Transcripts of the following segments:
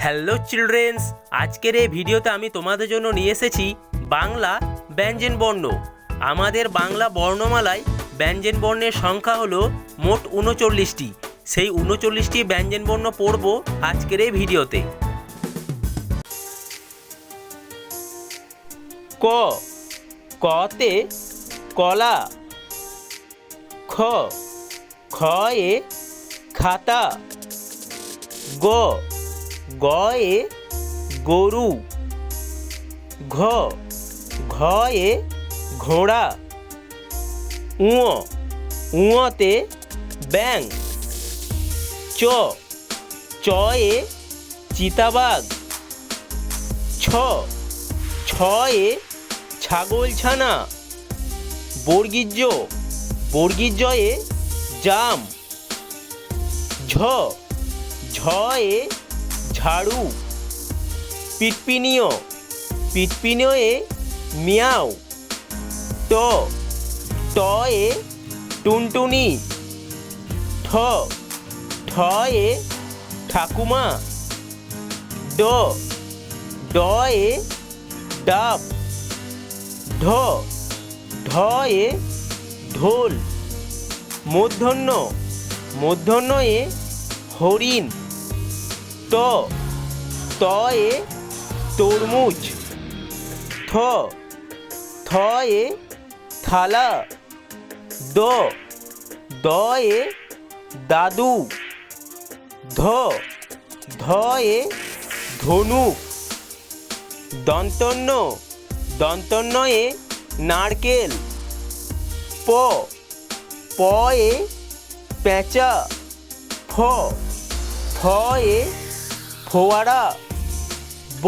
Hello children's, আজকের এই ভিডিওতে আমি তোমাদের জন্য নিয়ে এসেছি বাংলা ব্যঞ্জন বর্ণ। আমাদের বাংলা বর্ণমালায় ব্যঞ্জন বর্ণের সংখ্যা হলো মোট ৩৯টি। সেই ৩৯টি ব্যঞ্জন বর্ণ পড়ব আজকের এই ভিডিওতে। ক, কতে কলা। খ, খয়ে খাতা। গ, গয়ে গরু। ঘ, ঘয়ে ঘোড়া। ঙ, ঙতে ব্যাঙ। চ, চয়ে চিতাবাঘ। ছ, ছয়ে ছাগলছানা। বর্গীয, বর্গীযয়ে জাম। ঝ, ঝয়ে ঝাড়ু। পিটপিনিয়, পিটপিনিয়ে মিয়াও। ট, টয়ে টুনটুনি। ঠ, ঠয়ে ঠাকুমা। ড, ডয়ে ডাব। ঢ, ঢয়ে ঢোল। মূর্ধন্য, মূর্ধন্যয়ে হরিণ। ত, তয়ে তরমুজ। থ, থয়ে থালা। দ, দয়ে দাদু। ধ, ধয়ে ধনুক। দন্তন্য, দন্তন্যয়ে নারকেল। প, পয়ে পেঁচা। ফ, ফয়ে ফোয়ারা। ব,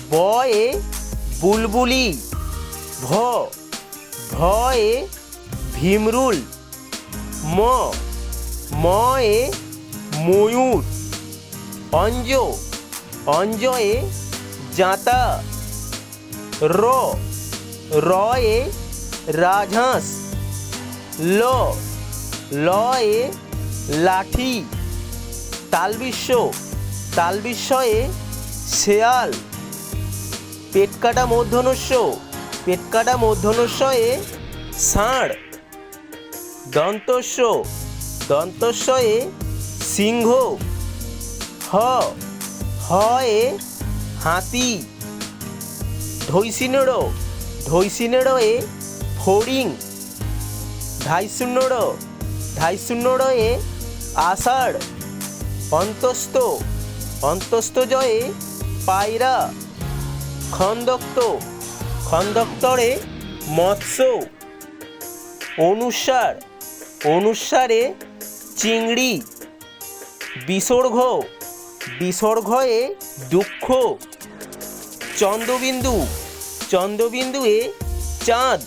বয়ে বুলবুলি। ভ, ভয়ে ভীমরুল। ম, ময়ে ময়ূর। অঞ্জ, অঞ্জয়ে জাঁতা। র, রয়ে রাজহাঁস। ল, লয়ে লাঠি। তালবিস্য, তালবিস্যয়ে শেয়াল। পেটকাটা মূর্ধন্যস্য, পেটকাটা মূর্ধন্যস্যয়ে ষাঁড়। দন্তস্য, দন্তস্যয়ে সিংহ। হ, হয়ে হাতি। ধৈষিণড়, ধৈষিণড়য়ে ফড়িং। ধাইশূন্যড়, ধাইশূন্যড়য়ে আষাঢ়। অন্তস্থ, অন্তস্থজয়ে পায়রা। খন্দক্ত, খন্দক্তরে মৎস্য। অনুস্বার, অনুস্বারে চিংড়ি। বিসর্গ, বিসর্গয়ে দুঃখ। চন্দ্রবিন্দু, চন্দ্রবিন্দুয়ে চাঁদ।